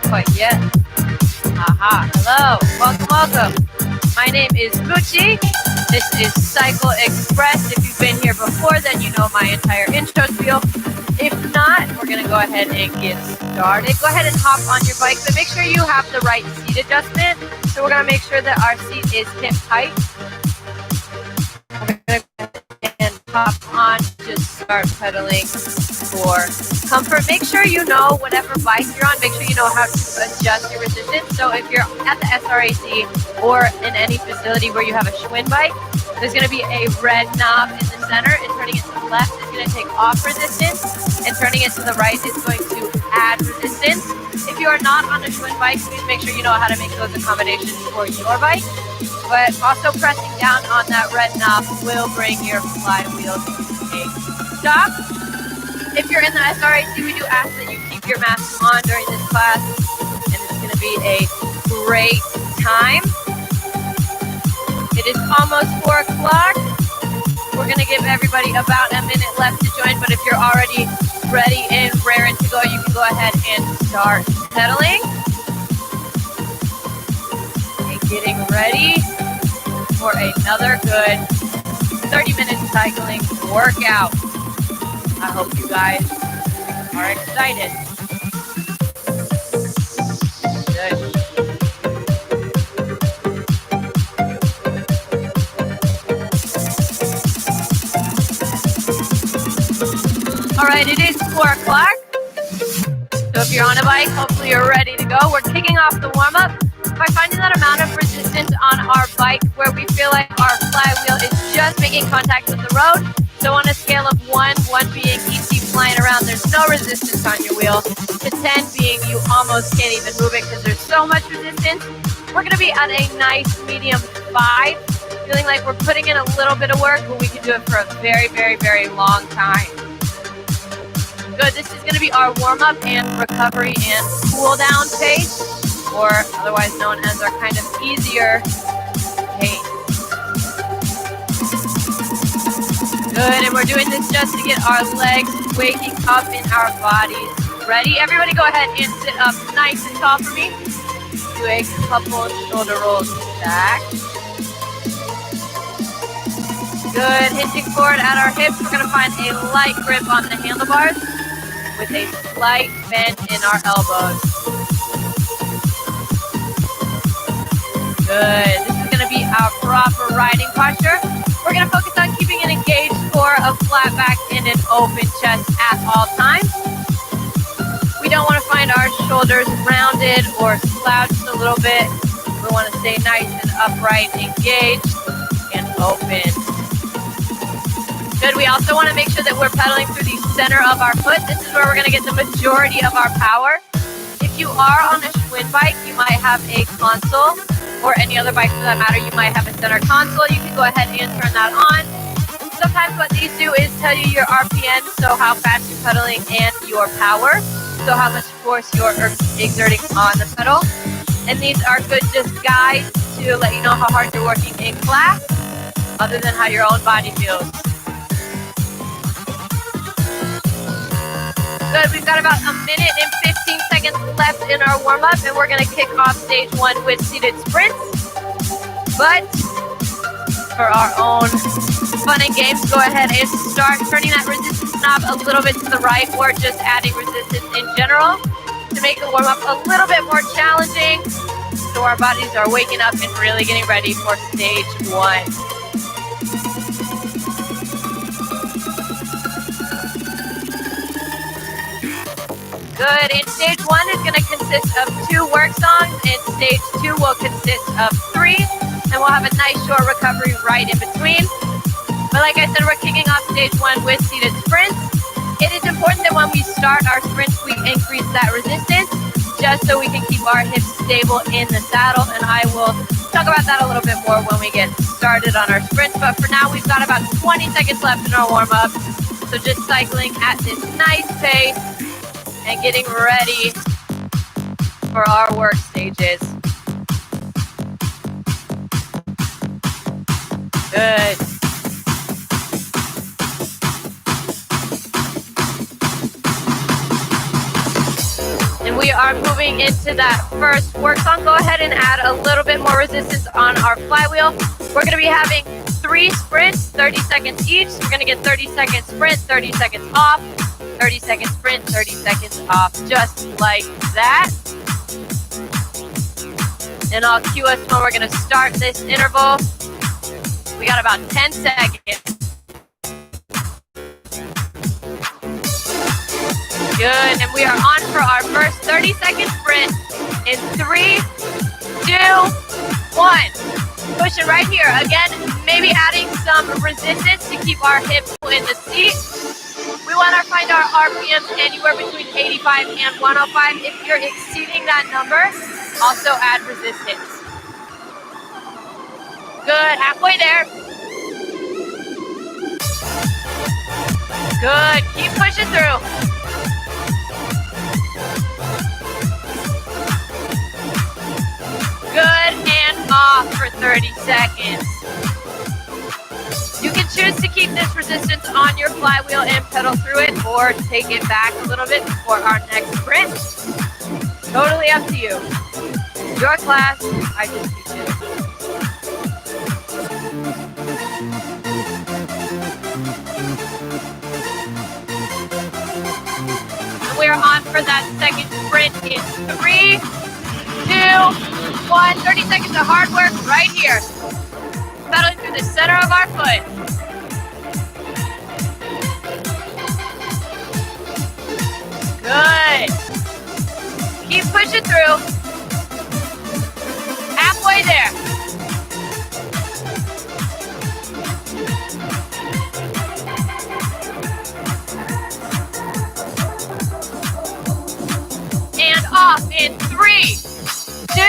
quite yet. Aha, hello, welcome. My name is Gucci. This is Cycle Express. If you've been here before, then you know my entire intro spiel. If not, we're gonna go ahead and get started. Go ahead and hop on your bike, but make sure you have the right seat adjustment. So we're gonna make sure that our seat is hip height. We're gonna go ahead and hop on, just start pedaling for comfort. Make sure you know whatever bike you're on, make sure you know how to adjust your resistance. So if you're at the SRAC or in any facility where you have a Schwinn bike, there's going to be a red knob in the center, and turning it to the left is going to take off resistance, and turning it to the right is going to add resistance. If you are not on a Schwinn bike, please make sure you know how to make those accommodations for your bike. But also pressing down on that red knob will bring your flywheel to a stop. If you're in the SRAC, we do ask that you keep your mask on during this class, and it's going to be a great time. It is almost 4 o'clock. We're going to give everybody about a minute left to join, but if you're already ready and raring to go, you can go ahead and start pedaling. And getting ready for another good 30-minute cycling workout. I hope you guys are excited. Good. All right, it is 4 o'clock. So if you're on a bike, hopefully you're ready to go. We're kicking off the warm-up by finding that amount of resistance on our bike where we feel like our flywheel is just making contact with the road. So on a scale of 1 being easy flying around, there's no resistance on your wheel, to 10 being you almost can't even move it because there's so much resistance, we're going to be at a nice medium 5, feeling like we're putting in a little bit of work, but we can do it for a very, very, very long time. Good, this is going to be our warm-up and recovery and cool-down pace, or otherwise known as our kind of easier pace. Good, and we're doing this just to get our legs waking up in our bodies. Ready? Everybody go ahead and sit up nice and tall for me. Do a couple shoulder rolls back. Good, hinging forward at our hips. We're gonna find a light grip on the handlebars with a slight bend in our elbows. Good, this is gonna be our proper riding posture. We're going to focus on keeping an engaged core, a flat back, and an open chest at all times. We don't want to find our shoulders rounded or slouched a little bit. We want to stay nice and upright, engaged, and open. Good. We also want to make sure that we're pedaling through the center of our foot. This is where we're going to get the majority of our power. If you are on a Schwinn bike, you might have a console, or any other bike for that matter, you might have a center console. You can go ahead and turn that on. Sometimes what these do is tell you your RPM, so how fast you're pedaling, and your power, so how much force you're exerting on the pedal. And these are good just guides to let you know how hard you're working in class, other than how your own body feels. Good, we've got about a minute and 15 seconds left in our warm-up, and we're going to kick off stage 1 with seated sprints. But for our own fun and games, go ahead and start turning that resistance knob a little bit to the right, or just adding resistance in general to make the warm-up a little bit more challenging, so our bodies are waking up and really getting ready for stage 1. Good, and stage 1 is going to consist of 2 work songs, and stage 2 will consist of 3, and we'll have a nice short recovery right in between. But like I said, we're kicking off stage 1 with seated sprints. It is important that when we start our sprints, we increase that resistance, just so we can keep our hips stable in the saddle, and I will talk about that a little bit more when we get started on our sprints. But for now, we've got about 20 seconds left in our warm-up, so just cycling at this nice pace and getting ready for our work stages. Good. And we are are moving into that first work song, go ahead and add a little bit more resistance on our flywheel. We're going to be having 3 sprints, 30 seconds each. So we're going to get 30 seconds sprint, 30 seconds off, 30 seconds sprint, 30 seconds off, just like that. And I'll cue us when we're going to start this interval. We got about 10 seconds. Good, and we are on for our first 30-second sprint in 3, 2, 1. Pushing right here. Again, maybe adding some resistance to keep our hips in the seat. We want to find our RPMs anywhere between 85 and 105. If you're exceeding that number, also add resistance. Good, halfway there. Good, keep pushing through. Good, and off for 30 seconds. You can choose to keep this resistance on your flywheel and pedal through it, or take it back a little bit before our next sprint. Totally up to you. Your class, I just teach it. And we are on for that second sprint in 3, 2, 1, 30 seconds of hard work right here. Pedaling through the center of our foot. Good. Keep pushing through. Halfway there. And off in 3, 2,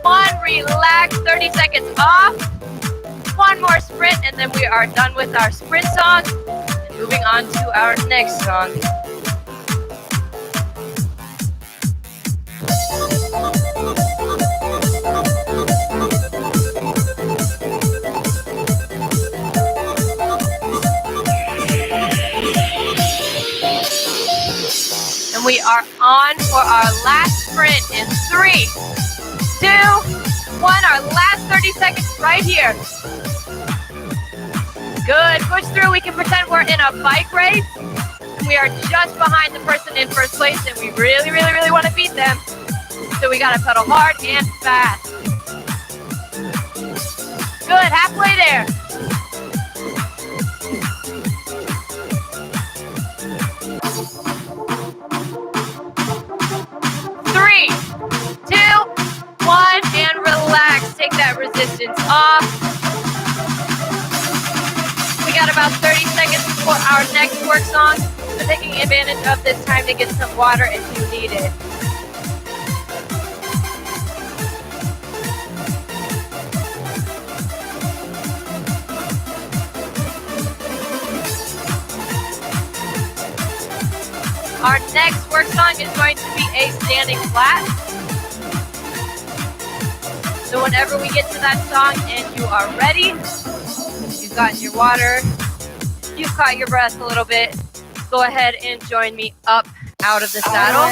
1, relax, 30 seconds off. One more sprint, and then we are done with our sprint song. And moving on to our next song. And we are on for our last sprint in 3, 2, 1. Our last 30 seconds right here. Good. Push through. We can pretend we're in a bike race. We are just behind the person in first place, and we really, really, really want to beat them. So we got to pedal hard and fast. Good. Halfway there. Three, 2, 1, and relax. Take that resistance off. We got about 30 seconds before our next work song. So taking advantage of this time to get some water if you need it. Our next work song is going to be a standing flat. So whenever we get to that song and you are ready, you've gotten your water, you've caught your breath a little bit, go ahead and join me up out of the saddle.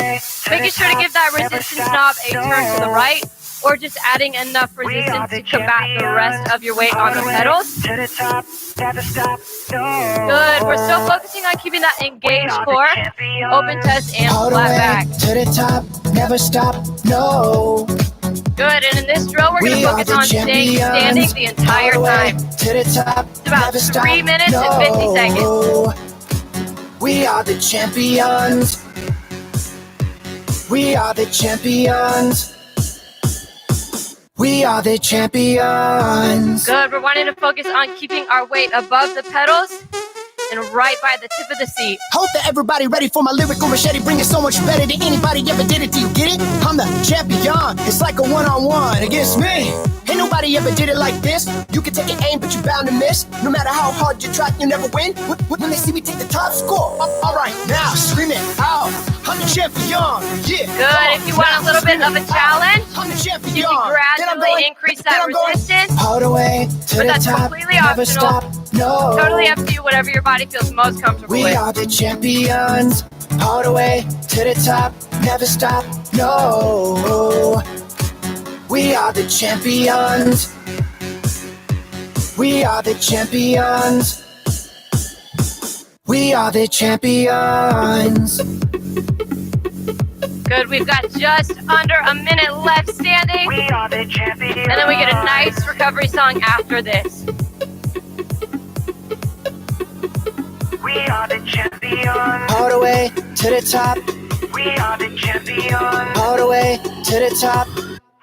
Making sure to give that resistance knob a turn to the right, or just adding enough resistance to combat the rest of your weight on the pedals. Good. We're still focusing on keeping that engaged core, open chest, and flat back. To the top, never stop, no. Good. And in this drill, we're going to focus on staying standing the entire time. To the top, it's about 3 minutes and 50 seconds. We are the champions. We are the champions. We are the champions. Good. We're wanting to focus on keeping our weight above the pedals and right by the tip of the seat. Hope that everybody ready for my lyrical machete. Bring it so much better than anybody ever did it. Do you get it? I'm the champion. It's like a one-on-one against me. Ain't nobody ever did it like this. You can take an aim, but you're bound to miss. No matter how hard you try, you never win. When they see me take the top score. All right, now scream it out. I'm the champion. Yeah. Good. If you want a little bit of a challenge, I'm the champion. you can gradually increase that resistance. All the way to But the that's top. completely Never optional. stop. No. Totally up to you, whatever your body feels most comfortable We with. are the champions. All the way to the top. Never stop. No, we are the champions. We are the champions. We are the champions. Good, we've got just under a minute left standing. We are the champions. And then we get a nice recovery song after this. We are the champions. All the way to the top. We are the champions. All the way to the top.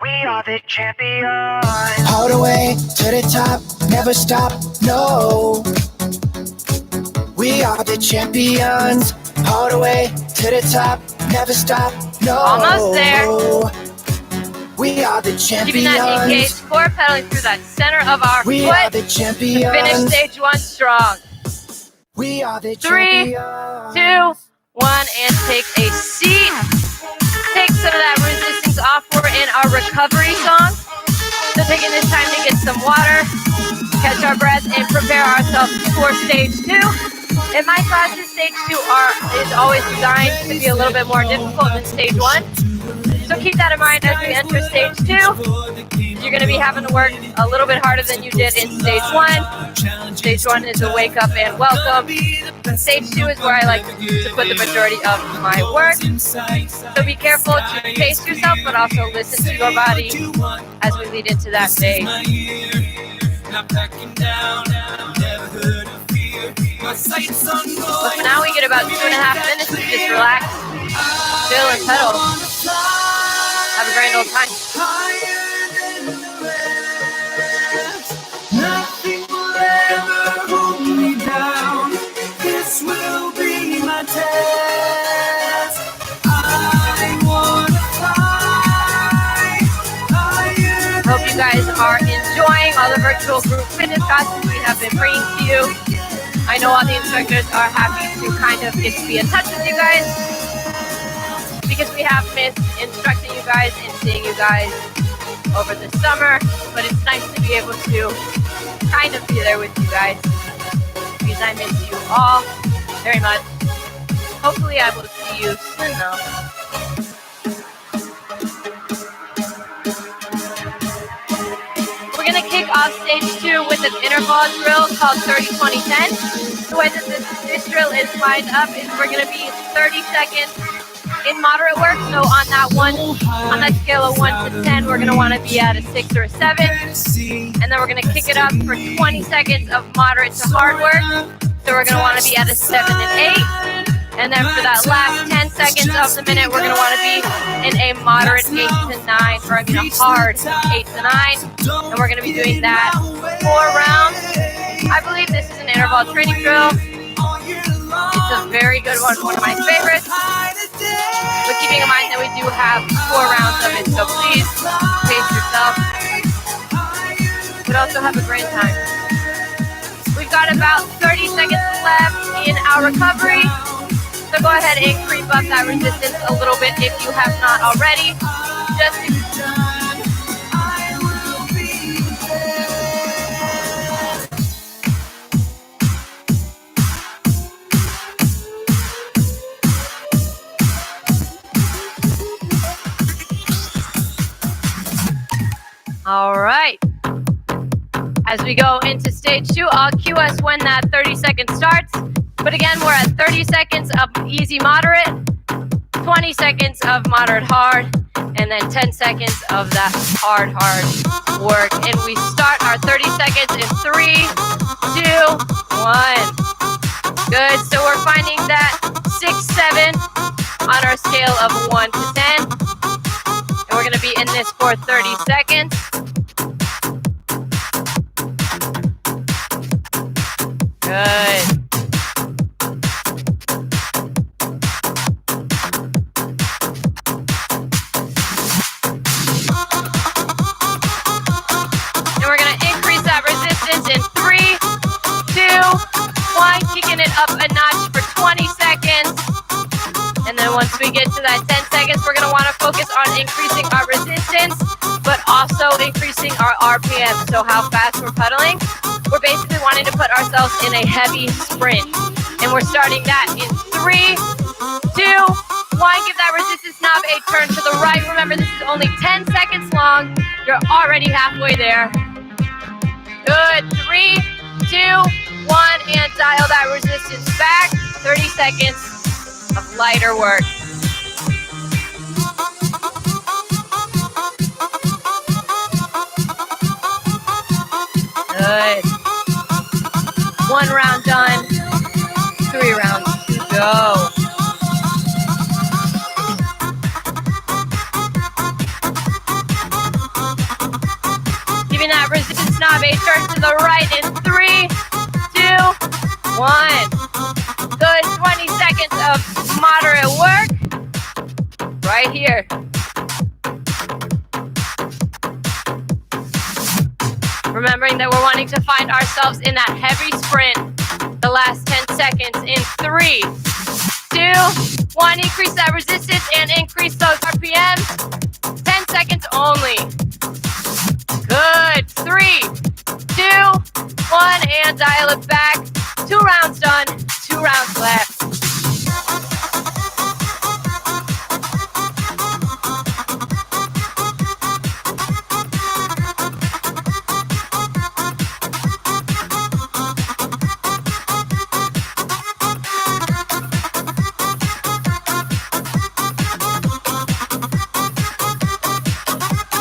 We are the champions. All the way to the top. Never stop, no. We are the champions. All the way to the top. Never stop, no. Almost there. We are the champions. Keeping that engaged core, pedaling through that center of our we foot. Are the champions. To finish stage 1 strong. We are the 3, 2, 1, and take a seat. Take some of that resistance off. We're in our recovery song. So taking this time to get some water, catch our breath, and prepare ourselves for stage 2. In my classes, stage 2 is always designed to be a little bit more difficult than stage 1. So keep that in mind as we enter stage 2. You're going to be having to work a little bit harder than you did in stage 1. Stage 1 is a wake up and welcome. Stage 2 is where I like to put the majority of my work. So be careful to pace yourself, but also listen to your body as we lead into that phase. But for now, we get about 2.5 minutes to just relax, chill, and pedal. Have a grand old time. Nothing will ever hold me down. This will be my test. I wanna fly higher. Hope you guys are enjoying all the virtual group fitness classes we have been bringing to you. I know all the instructors are happy to kind of get to be in touch with you guys because we have missed instructing you guys and seeing you guys over the summer, but it's nice to be able to kind of be there with you guys because I miss you all very much. Hopefully I will see you soon though. We're going to kick off stage 2 with an interval drill called 30-20-10. The way that this drill is lined up is we're going to be 30 seconds in moderate work. So on that scale of 1 to 10, we're going to want to be at a 6 or a 7. And then we're going to kick it up for 20 seconds of moderate to hard work. So we're going to want to be at a 7 and 8. And then for that last 10 seconds of the minute, we're going to want to be in a moderate 8 to 9, or I mean a hard 8 to 9. And we're going to be doing that 4 rounds. I believe this is an interval training drill. It's a very good one of my favorites. But keeping in mind that we do have 4 rounds of it, so please pace yourself. But also have a great time. We've got about 30 seconds left in our recovery. So go ahead and creep up that resistance a little bit if you have not already. All right. As we go into stage 2, I'll cue us when that 30 seconds starts. But again, we're at 30 seconds of easy moderate, 20 seconds of moderate hard, and then 10 seconds of that hard work. And we start our 30 seconds in 3, 2, 1. Good, so we're finding that 6, 7 on our scale of 1 to 10. And we're gonna be in this for 30 seconds. Good. In 3, 2, 1, kicking it up a notch for 20 seconds. And then once we get to that 10 seconds, we're going to want to focus on increasing our resistance, but also increasing our RPM, so how fast we're pedaling. We're basically wanting to put ourselves in a heavy sprint. And we're starting that in 3, 2, one, give that resistance knob a turn to the right. Remember, this is only 10 seconds long. You're already halfway there. Good, 3, 2, 1, and dial that resistance back. 30 seconds of lighter work. Good. 1 round done. 3 rounds to go. Giving that resistance knob a turn to the right in 3, 2, 1. Good, 20 seconds of moderate work. Right here. Remembering that we're wanting to find ourselves in that heavy sprint. The last 10 seconds in 3, 2, 1. Increase that resistance and increase those RPMs. 10 seconds only. Good. 3, 2, 1, and dial it back. 2 rounds done. 2 rounds left.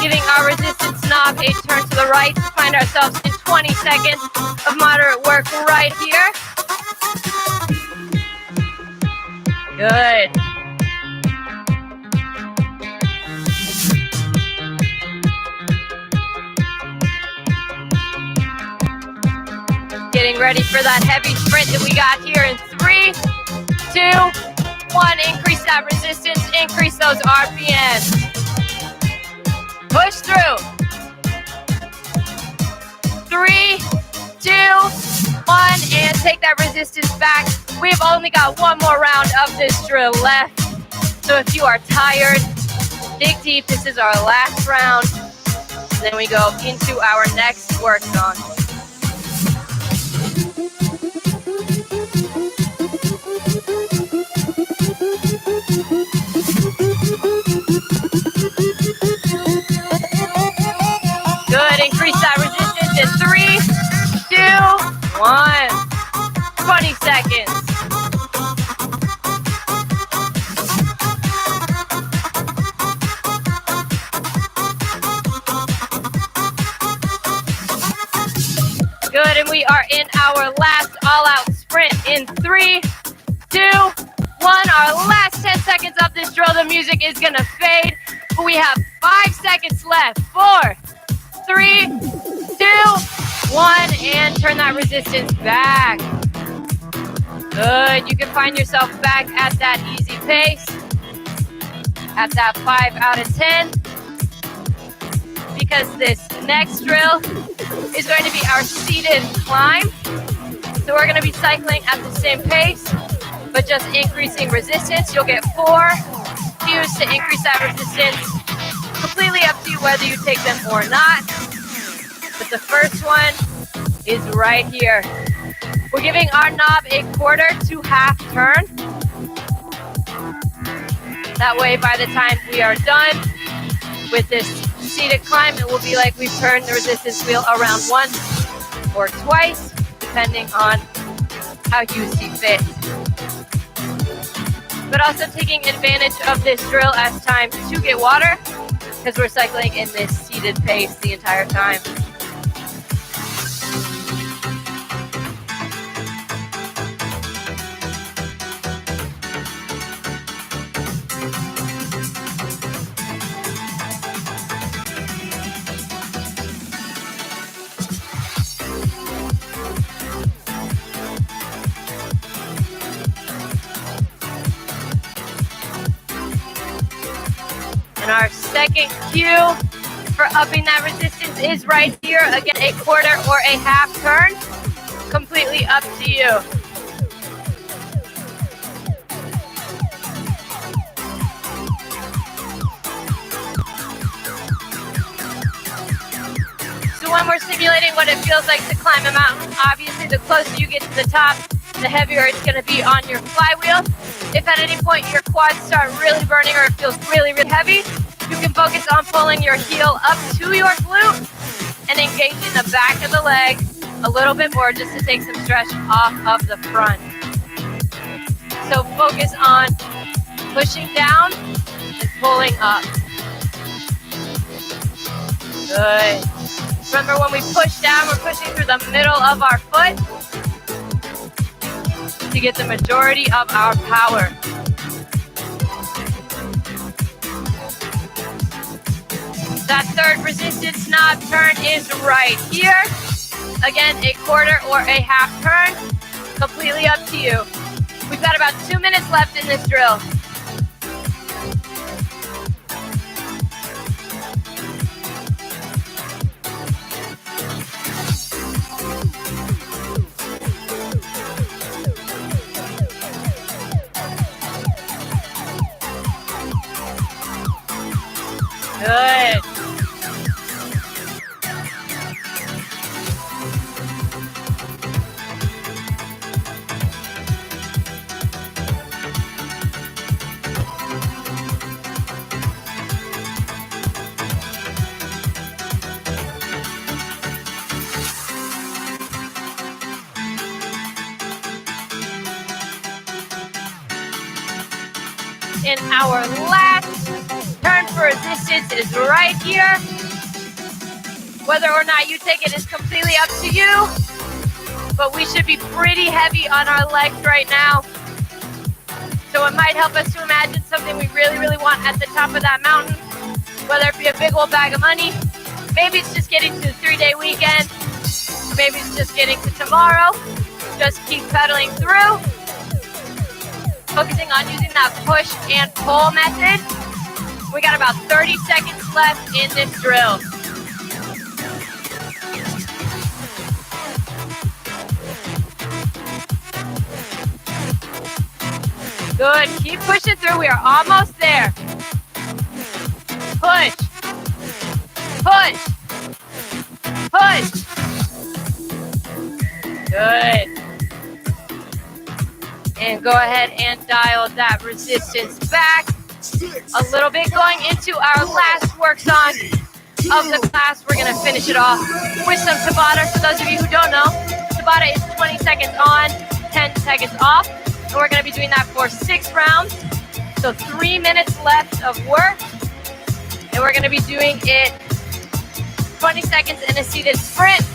Giving our resistance knob a turn to the right to find ourselves in 20 seconds of moderate work right here. Good. Getting ready for that heavy sprint that we got here in 3, 2, 1. Increase that resistance, increase those RPMs. Push through. 3, 2, 1, and take that resistance back. We've only got 1 more round of this drill left. So if you are tired, dig deep. This is our last round. Then we go into our next work song. Good, increase that resistance in 3, 2, 1. 20 seconds. Good, and we are in our last all-out sprint in 3, 2, 1. Our last 10 seconds of this drill. The music is gonna fade, but we have 5 seconds left. 4, 3, 2, 1, and turn that resistance back. Good, you can find yourself back at that easy pace, at that 5 out of 10, because this next drill is going to be our seated climb. So we're gonna be cycling at the same pace, but just increasing resistance. You'll get 4 cues to increase that resistance. Completely up to you whether you take them or not. But the first one is right here. We're giving our knob a quarter to half turn. That way, by the time we are done with this seated climb, it will be like we've turned the resistance wheel around once or twice, depending on how you see fit. But also taking advantage of this drill as time to get water, because we're cycling in this seated pace the entire time. And our second cue for upping that resistance is right here. Again, a quarter or a half turn. Completely up to you. So when we're simulating what it feels like to climb a mountain, obviously the closer you get to the top, the heavier it's going to be on your flywheel. If at any point your quads start really burning or it feels really, really heavy, you can focus on pulling your heel up to your glute and engaging the back of the leg a little bit more just to take some stretch off of the front. So focus on pushing down and pulling up. Good. Remember, when we push down, we're pushing through the middle of our foot to get the majority of our power. That third resistance knob turn is right here. Again, a quarter or a half turn, completely up to you. We've got about 2 minutes left in this drill. Good. And our last turn for resistance is right here. Whether or not you take it is completely up to you, but we should be pretty heavy on our legs right now. So it might help us to imagine something we really, really want at the top of that mountain, whether it be a big old bag of money. Maybe it's just getting to the 3-day weekend. Maybe it's just getting to tomorrow. Just keep pedaling through. Focusing on using that push and pull method. We got about 30 seconds left in this drill. Good, keep pushing through, we are almost there. Push, push, push. Good. And go ahead and dial that resistance back a little bit. Going into our last work song of the class, we're gonna finish it off with some Tabata. For those of you who don't know, Tabata is 20 seconds on, 10 seconds off. And we're gonna be doing that for 6 rounds. So 3 minutes left of work. And we're gonna be doing it 20 seconds in a seated sprint,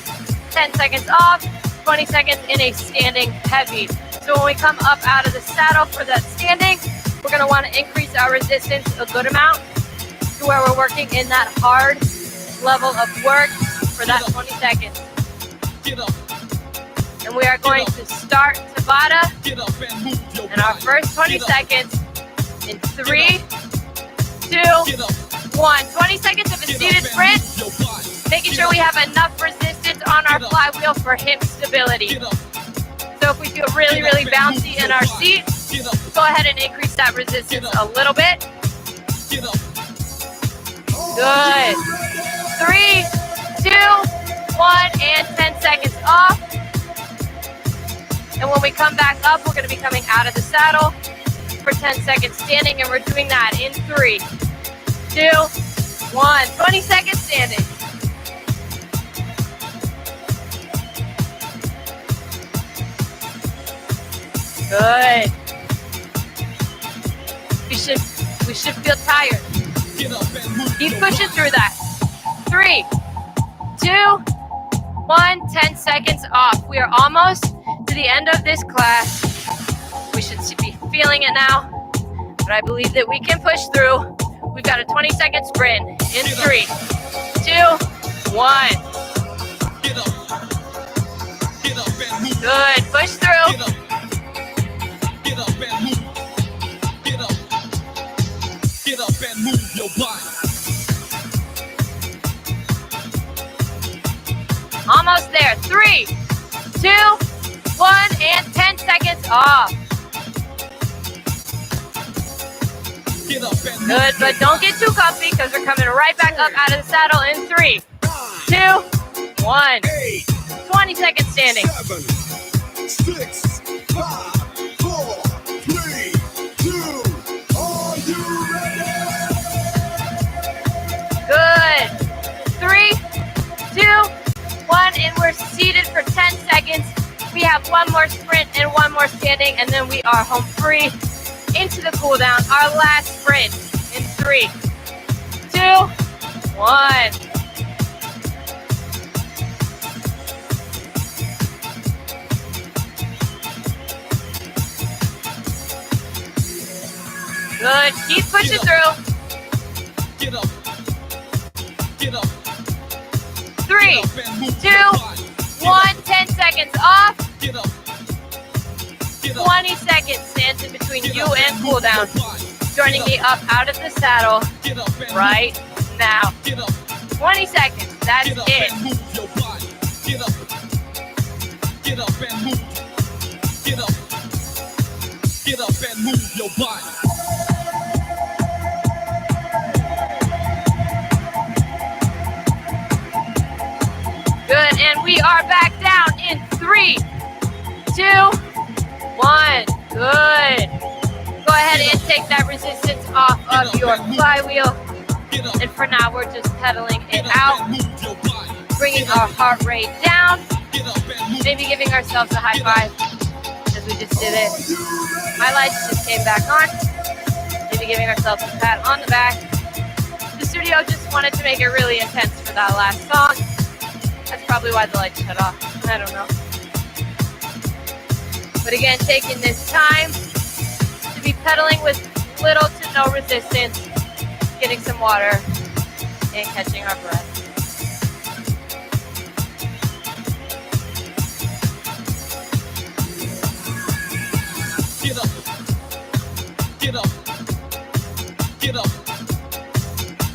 10 seconds off, 20 seconds in a standing heavy. So when we come up out of the saddle for that standing, we're gonna wanna increase our resistance a good amount to where we're working in that hard level of work for that 20 seconds. And we are going to start Tabata in our first 20 seconds in 3, 2, 1. 20 seconds of a seated sprint, making sure we have enough resistance on our flywheel for hip stability. So if we feel really, really bouncy in our seat, go ahead and increase that resistance a little bit. Good. 3, 2, 1, and 10 seconds off. And when we come back up, we're going to be coming out of the saddle for 10 seconds standing, and we're doing that in 3, 2, 1. 20 seconds standing. Good. We should feel tired. Keep pushing through that. 3, 2, 1, 10 seconds off. We are almost to the end of this class. We should be feeling it now, but I believe that we can push through. We've got a 20-second sprint in 3, 2, 1. Good, push through. Get up and move your body. Almost there. 3, 2, 1, and 10 seconds off. Good, but don't get too comfy because we're coming right back up out of the saddle in 3, 2, 1. 20 seconds standing. 7, 6, 5, We have one more sprint and one more standing, and then we are home free into the cool down. Our last sprint in 3, 2, 1. Good. Keep pushing through. Get up. Get up. 3, 2, 1. 10 seconds off. Get up. Get up. 20 seconds stands in between you and cool down. Joining me up out of the saddle Get up and right now. Get up. 20 seconds. That's Get up it. and move your body. Get up. Get up and move. Get up. Get up and move your body. Good. And we are back down in 3, 2, 1. Good. Go ahead and take that resistance off of your flywheel. Get up. And for now, we're just pedaling it Get up out, and move your body. bringing our heart rate down, Get up and move. maybe giving ourselves a high five as we just did it. My lights just came back on, maybe giving ourselves a pat on the back. The studio just wanted to make it really intense for that last song. That's probably why the lights shut off. I don't know. But again, taking this time to be pedaling with little to no resistance, getting some water, and catching our breath. Get up. Get up. Get up.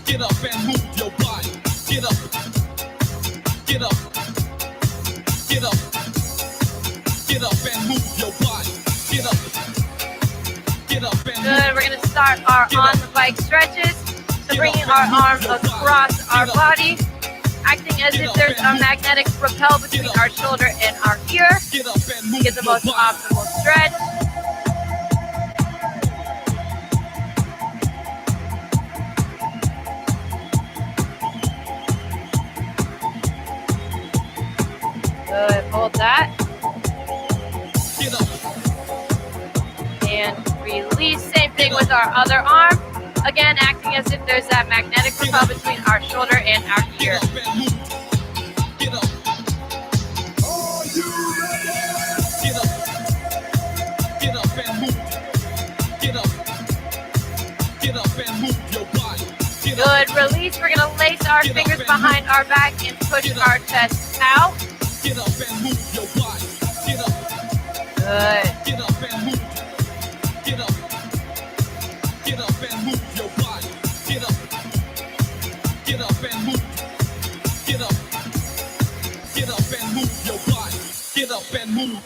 Get up and move your body. Get up. Get up. Get up. Get up and move your body. Get up. Get up and Good, we're gonna start our on the bike stretches. So bringing our arms across our body, acting as if there's a magnetic propel between our shoulder and our ear get up and to move get the most your body. optimal stretch. Good, hold that. Get up. And release. Same thing with our other arm. Again, acting as if there's that magnetic propel between our shoulder and our ear. Get up and move. Get up. Get up. Get up and move. Get up. Get up and move your body. Get up. Good, release. We're gonna lace our fingers behind our back and push our chest out. Get up and move your body. Get up. Good. Get up and move. Get up. Get up and move your body. Get up. Get up and move. Get up. Get up and move your body. Get up and move.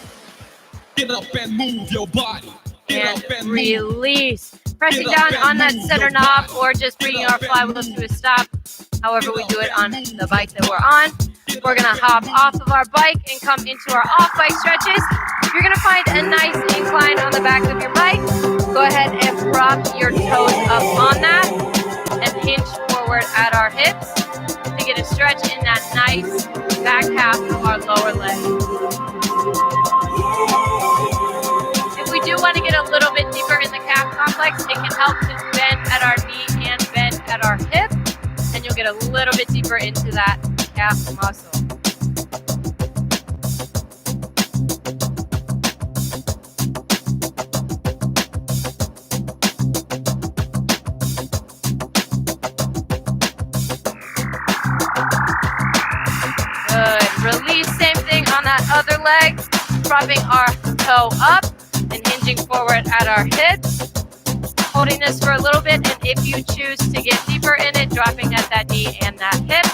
Get up and move your body. Get And up and move. release. Pressing down on that center knob or just bringing our flywheel to a stop. However we do it on the bike that we're on. We're gonna hop off of our bike and come into our off bike stretches. You're gonna find a nice incline on the back of your bike. Go ahead and prop your toes up on that and hinge forward at our hips to get a stretch in that nice back half of our lower leg. If we do want to get a little bit deeper in the calf complex, it can help to bend at our knee and bend at our hip, and you'll get a little bit deeper into that calf muscle. Good. Release, same thing on that other leg. Propping our toe up and hinging forward at our hips. Holding this for a little bit, and if you choose to get deeper in it, dropping at that knee and that hip.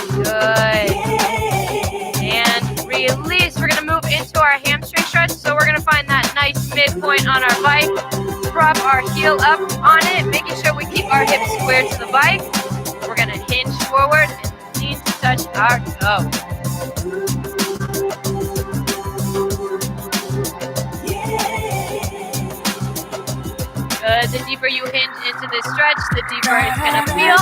Good. And release. We're going to move into our hamstring stretch. So we're going to find that nice midpoint on our bike. Prop our heel up on it, making sure we keep our hips square to the bike. We're going to hinge forward and lean our go. Good. The deeper you hinge into this stretch, the deeper it's going to feel.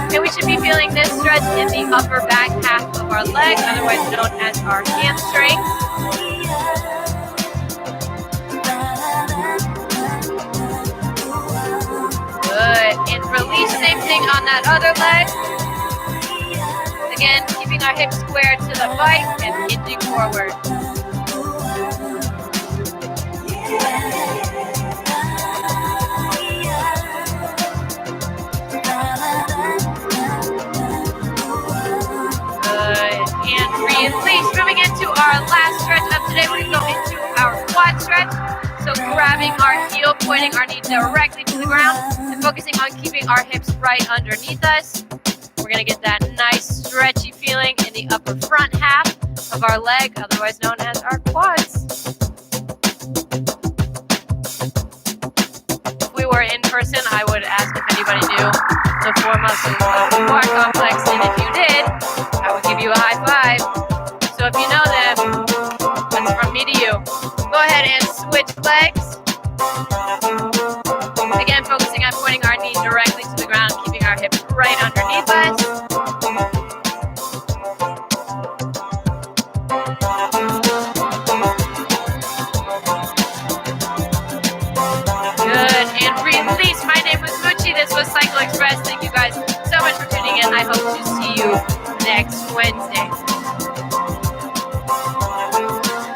And we should be feeling this stretch in the upper back half of our leg, otherwise known as our hamstring. Good. And release, same thing on that other leg. Again, keeping our hips square to the bike and hinging forward. And release. Moving into our last stretch of today, we're going to go into our quad stretch. So grabbing our heel, pointing our knee directly to the ground, and focusing on keeping our hips right underneath us. We're going to get that nice stretchy feeling in the upper front half of our leg, otherwise known as our quads. If we were in person, I would ask if anybody knew the 4 muscles of the quad complex, and if you did, I would give you a high five. So if you know them, that's from me to you. Go ahead and switch legs. Again, focusing on pointing our knee directly to the ground, keeping our hips right underneath us. Good, and release. My name was Muchi. This was Cycle Express. Thank you guys so much for tuning in. I hope to see you next Wednesday.